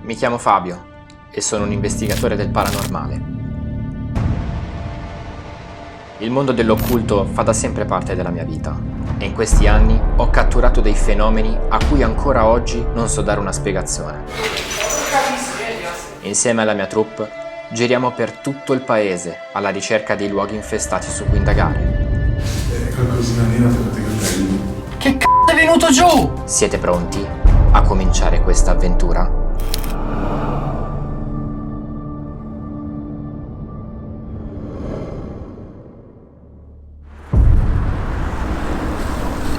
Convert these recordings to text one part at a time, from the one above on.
Mi chiamo Fabio e sono un investigatore del paranormale. Il mondo dell'occulto fa da sempre parte della mia vita e in questi anni ho catturato dei fenomeni a cui ancora oggi non so dare una spiegazione. Insieme alla mia troupe giriamo per tutto il paese alla ricerca dei luoghi infestati su cui indagare. Qualcosina nera per i capelli. Che c***o è venuto giù? Siete pronti a cominciare questa avventura?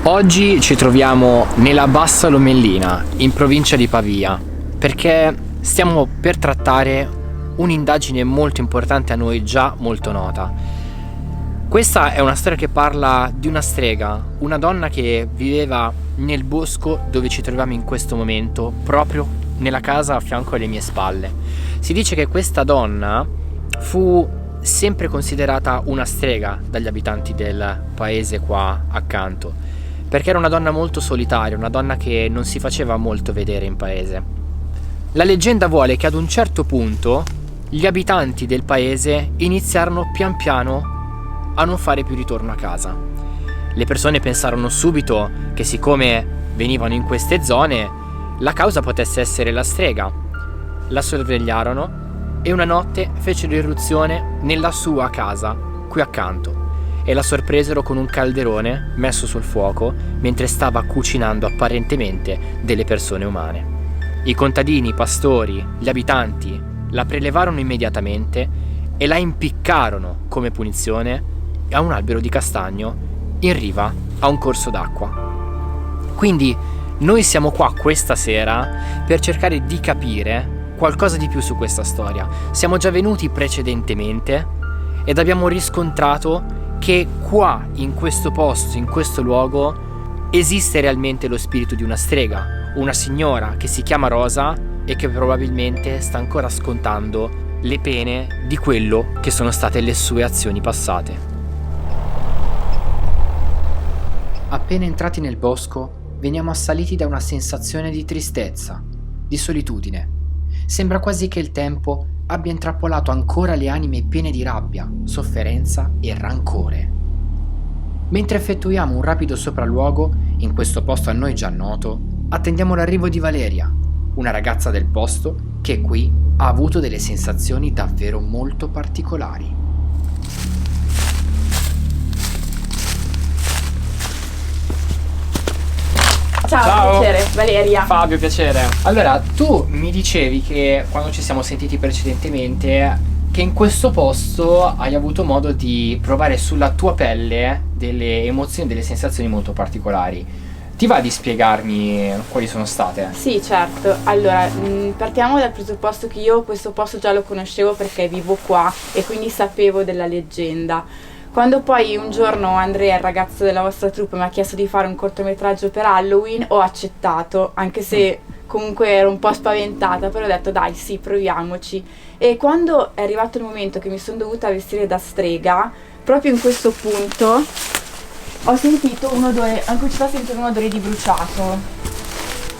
Oggi ci troviamo nella Bassa Lomellina, in provincia di Pavia, perché stiamo per trattare un'indagine molto importante a noi, già molto nota. Questa è una storia che parla di una strega, una donna che viveva nel bosco dove ci troviamo in questo momento, proprio nella casa a fianco alle mie spalle. Si dice che questa donna fu sempre considerata una strega dagli abitanti del paese qua accanto, perché era una donna molto solitaria, una donna che non si faceva molto vedere in paese. La leggenda vuole che ad un certo punto gli abitanti del paese iniziarono pian piano a non fare più ritorno a casa. Le persone pensarono subito che siccome venivano in queste zone, la causa potesse essere la strega. La sorvegliarono e una notte fecero irruzione nella sua casa, qui accanto, e la sorpresero con un calderone messo sul fuoco mentre stava cucinando apparentemente delle persone umane. I contadini, i pastori, gli abitanti la prelevarono immediatamente e la impiccarono come punizione a un albero di castagno in riva a un corso d'acqua. Quindi noi siamo qua questa sera per cercare di capire qualcosa di più su questa storia. Siamo già venuti precedentemente ed abbiamo riscontrato che qua, in questo posto, in questo luogo, esiste realmente lo spirito di una strega, una signora che si chiama Rosa e che probabilmente sta ancora scontando le pene di quello che sono state le sue azioni passate. Appena entrati nel bosco, veniamo assaliti da una sensazione di tristezza, di solitudine. Sembra quasi che il tempo abbia intrappolato ancora le anime piene di rabbia, sofferenza e rancore. Mentre effettuiamo un rapido sopralluogo in questo posto a noi già noto, attendiamo l'arrivo di Valeria, una ragazza del posto che qui ha avuto delle sensazioni davvero molto particolari. Ciao, piacere, Valeria. Fabio, piacere. Allora, tu mi dicevi che quando ci siamo sentiti precedentemente, che in questo posto hai avuto modo di provare sulla tua pelle delle emozioni, delle sensazioni molto particolari. Ti va di spiegarmi quali sono state? Sì, certo. Allora, partiamo dal presupposto che io questo posto già lo conoscevo perché vivo qua e quindi sapevo della leggenda. Quando poi un giorno Andrea, il ragazzo della vostra troupe, mi ha chiesto di fare un cortometraggio per Halloween, ho accettato, anche se comunque ero un po' spaventata, però ho detto dai sì, proviamoci. E quando è arrivato il momento che mi sono dovuta vestire da strega, proprio in questo punto ho sentito un odore, anche ho sentito un odore di bruciato.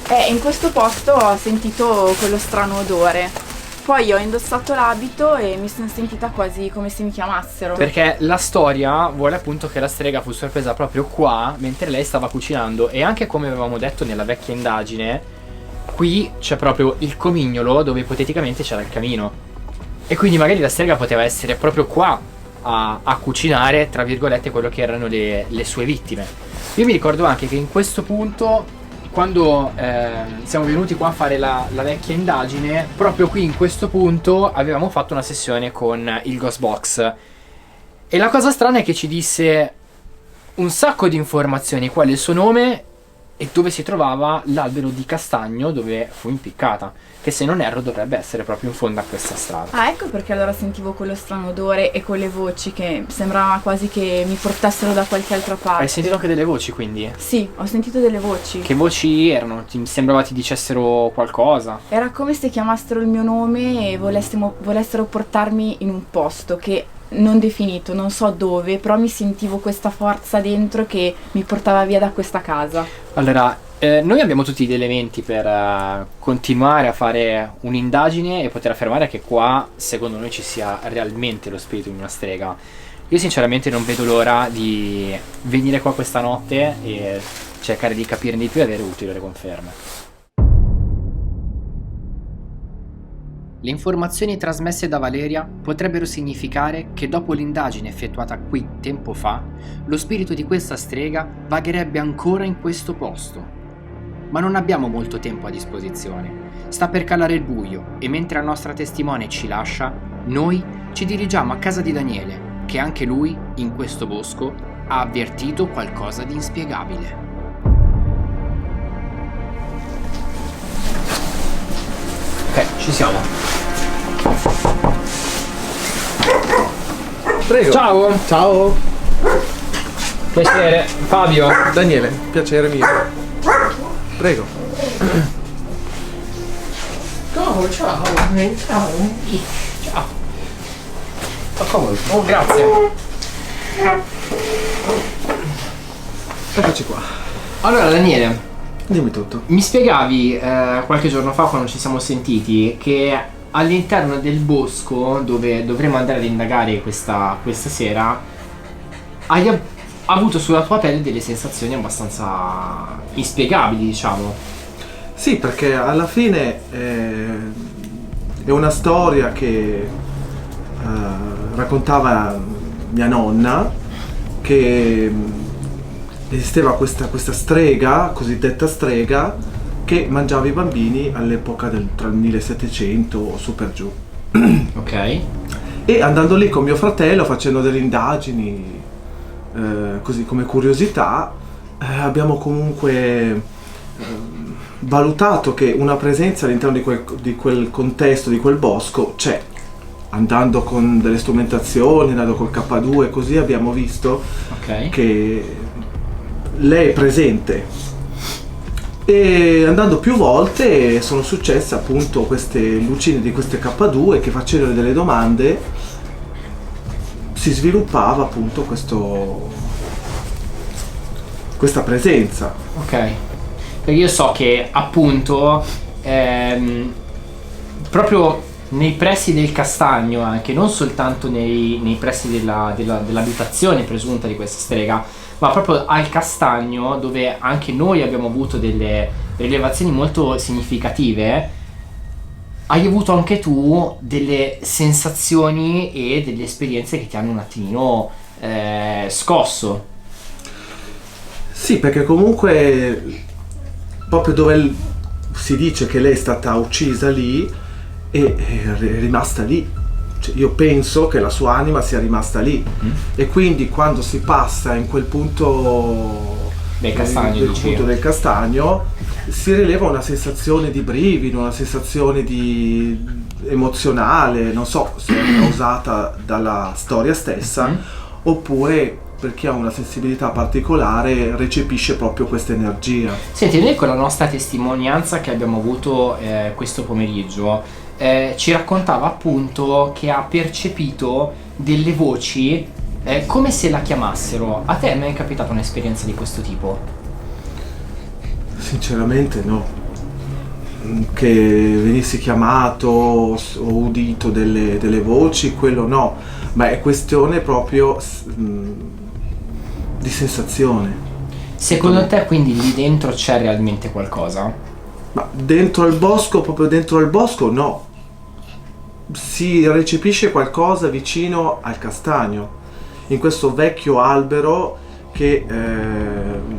E in questo posto ho sentito quello strano odore. Poi ho indossato l'abito e mi sono sentita quasi come se mi chiamassero. Perché la storia vuole appunto che la strega fu sorpresa proprio qua mentre lei stava cucinando. E anche come avevamo detto nella vecchia indagine, qui c'è proprio il comignolo dove ipoteticamente c'era il camino. E quindi magari la strega poteva essere proprio qua a cucinare, tra virgolette, quello che erano le sue vittime. Io mi ricordo anche che in questo punto, quando siamo venuti qua a fare la vecchia indagine, proprio qui in questo punto avevamo fatto una sessione con il Ghost Box e la cosa strana è che ci disse un sacco di informazioni, quale il suo nome e dove si trovava l'albero di castagno dove fu impiccata, che se non erro dovrebbe essere proprio in fondo a questa strada. Ah, ecco perché allora sentivo quello strano odore e quelle voci che sembrava quasi che mi portassero da qualche altra parte. Hai sentito anche delle voci, quindi? Sì, ho sentito delle voci. Che voci erano? Ti sembrava ti dicessero qualcosa? Era come se chiamassero il mio nome e volessero portarmi in un posto che non definito, non so dove, però mi sentivo questa forza dentro che mi portava via da questa casa. Allora, Noi abbiamo tutti gli elementi per continuare a fare un'indagine e poter affermare che qua, secondo noi, ci sia realmente lo spirito di una strega. Io sinceramente non vedo l'ora di venire qua questa notte e cercare di capire di più e avere ulteriori conferme. Le informazioni trasmesse da Valeria potrebbero significare che dopo l'indagine effettuata qui tempo fa, lo spirito di questa strega vagherebbe ancora in questo posto. Ma non abbiamo molto tempo a disposizione. Sta per calare il buio e mentre la nostra testimone ci lascia, noi ci dirigiamo a casa di Daniele, che anche lui, in questo bosco, ha avvertito qualcosa di inspiegabile. Ok, ci siamo. Prego. Ciao, Ciao. piacere, Fabio. Daniele, piacere mio. Prego. Ciao. Ciao. Oh, grazie. Eccoci qua. Allora, Daniele, Dimmi tutto. mi spiegavi qualche giorno fa, quando ci siamo sentiti, che all'interno del bosco dove dovremo andare ad indagare questa sera hai avuto sulla tua pelle delle sensazioni abbastanza inspiegabili, diciamo. Sì, perché alla fine è una storia che raccontava mia nonna, che esisteva questa strega, cosiddetta strega, che mangiava i bambini all'epoca tra il 1700 o su per giù. Ok. E andando lì con mio fratello, facendo delle indagini, così come curiosità, abbiamo comunque valutato che una presenza all'interno di quel contesto, di quel bosco, c'è. Andando con delle strumentazioni, andando col K2 e così, abbiamo visto che lei è presente. E andando più volte sono successe appunto queste lucine di queste K2 che, facendo delle domande, si sviluppava appunto questa presenza. Ok. Perché io so che appunto proprio nei pressi del castagno, anche non soltanto nei pressi dell'abitazione presunta di questa strega, ma proprio al castagno, dove anche noi abbiamo avuto delle rilevazioni molto significative, hai avuto anche tu delle sensazioni e delle esperienze che ti hanno un attimino scosso. Sì, perché comunque proprio dove si dice che lei è stata uccisa lì e è rimasta lì, cioè, io penso che la sua anima sia rimasta lì, e quindi quando si passa in quel punto Del castagno, punto del castagno, si rileva una sensazione di brivido, una sensazione emozionale, non so se è causata dalla storia stessa oppure per chi ha una sensibilità particolare recepisce proprio questa energia. Senti, noi con la nostra testimonianza che abbiamo avuto questo pomeriggio ci raccontava appunto che ha percepito delle voci come se la chiamassero. A te è mai capitata un'esperienza di questo tipo? Sinceramente no, che venissi chiamato o udito delle voci, quello no, ma è questione proprio di sensazione. Secondo te quindi lì dentro c'è realmente qualcosa? Ma dentro al bosco, proprio dentro al bosco no, si recepisce qualcosa vicino al castagno, in questo vecchio albero che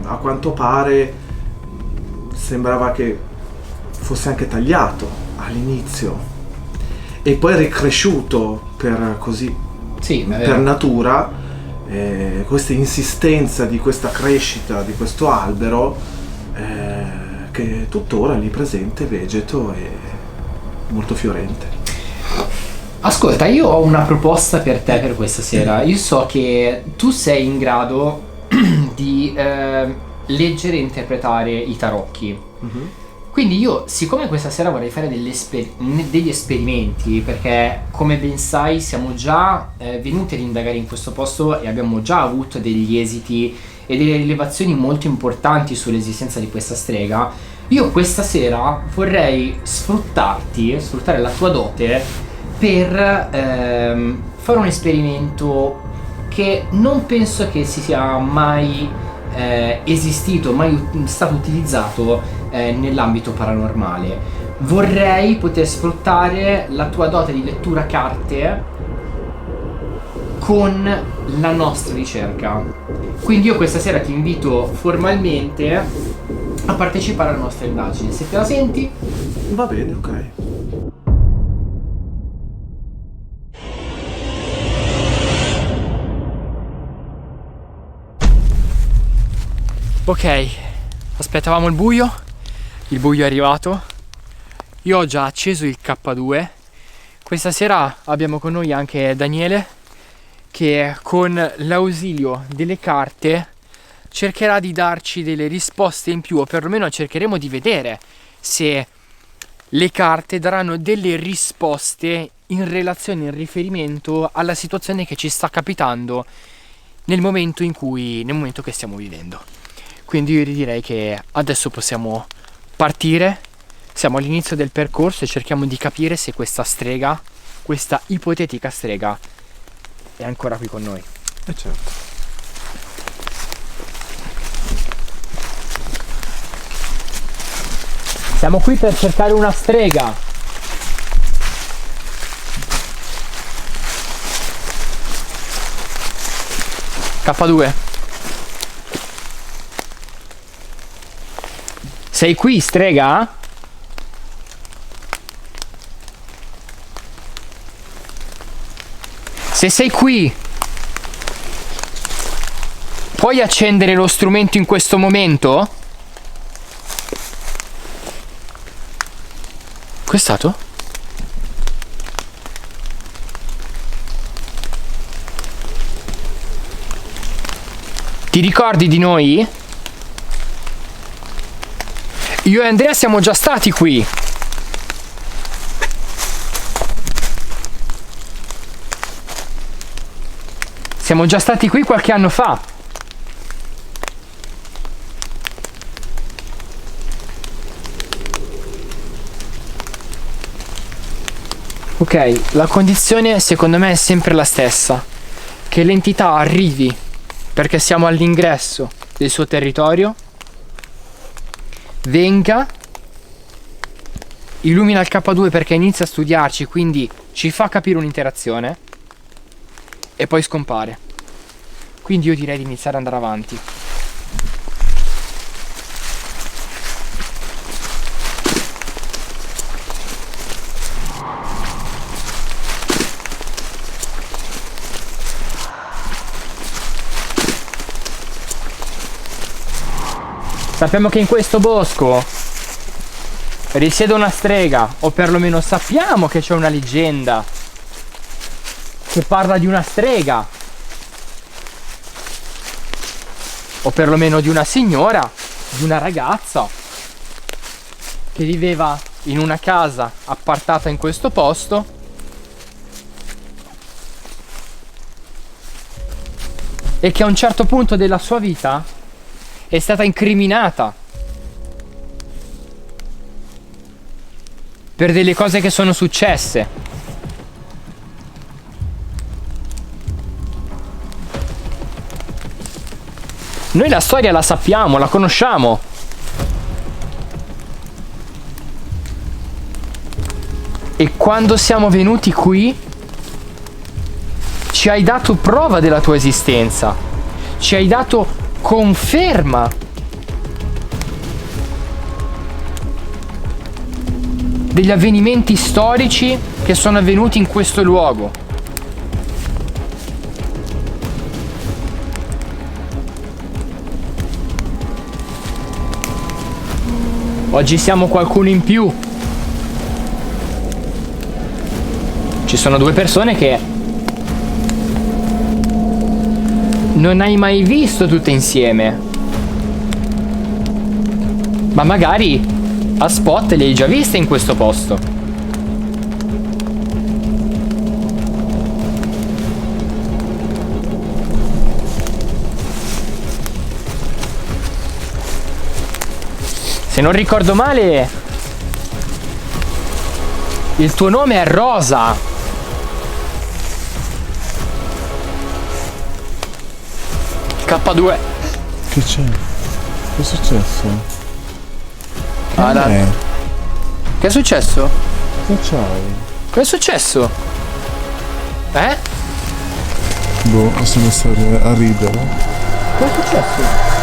a quanto pare sembrava che fosse anche tagliato all'inizio e poi ricresciuto per natura. Questa insistenza di questa crescita di questo albero che tuttora lì presente, vegeto e molto fiorente. Ascolta, io ho una proposta per te per questa sera. Io so che tu sei in grado di leggere e interpretare i tarocchi. Quindi io, siccome questa sera vorrei fare degli esperimenti, perché come ben sai siamo già venuti ad indagare in questo posto e abbiamo già avuto degli esiti e delle rilevazioni molto importanti sull'esistenza di questa strega, io questa sera vorrei sfruttare la tua dote per fare un esperimento che non penso che si sia mai esistito, mai stato utilizzato nell'ambito paranormale. Vorrei poter sfruttare la tua dote di lettura carte con la nostra ricerca. Quindi io questa sera ti invito formalmente a partecipare alla nostra indagine. Se te la senti? Va bene, ok. Ok, aspettavamo il buio è arrivato, io ho già acceso il K2, questa sera abbiamo con noi anche Daniele che con l'ausilio delle carte cercherà di darci delle risposte in più, o perlomeno cercheremo di vedere se le carte daranno delle risposte in relazione, in riferimento alla situazione che ci sta capitando nel momento che stiamo vivendo. Quindi io direi che adesso possiamo partire, siamo all'inizio del percorso e cerchiamo di capire se questa strega, questa ipotetica strega, è ancora qui con noi. Certo. Siamo qui per cercare una strega. K2. Sei qui, strega? Se sei qui, puoi accendere lo strumento in questo momento? Cos'è stato? Ti ricordi di noi? Io e Andrea siamo già stati qui. Siamo già stati qui qualche anno fa. Ok, la condizione secondo me è sempre la stessa. Che l'entità arrivi perché siamo all'ingresso del suo territorio, venga, illumina il K2 perché inizia a studiarci, quindi ci fa capire un'interazione e poi scompare. Quindi io direi di iniziare ad andare avanti. Sappiamo che in questo bosco risiede una strega, o perlomeno sappiamo che c'è una leggenda che parla di una strega, o perlomeno di una signora, di una ragazza che viveva in una casa appartata in questo posto e che a un certo punto della sua vita è stata incriminata per delle cose che sono successe. Noi la storia la sappiamo, la conosciamo. E quando siamo venuti qui ci hai dato prova della tua esistenza, ci hai dato conferma degli avvenimenti storici che sono avvenuti in questo luogo. Oggi siamo qualcuno in più. Ci sono due persone che non hai mai visto tutte insieme, ma magari a spot li hai già viste in questo posto. Se non ricordo male, il tuo nome è Rosa. K2. Che c'è? Che è successo? Che è successo? Che c'hai? Che è successo? Boh, sono messo a ridere. Che è successo?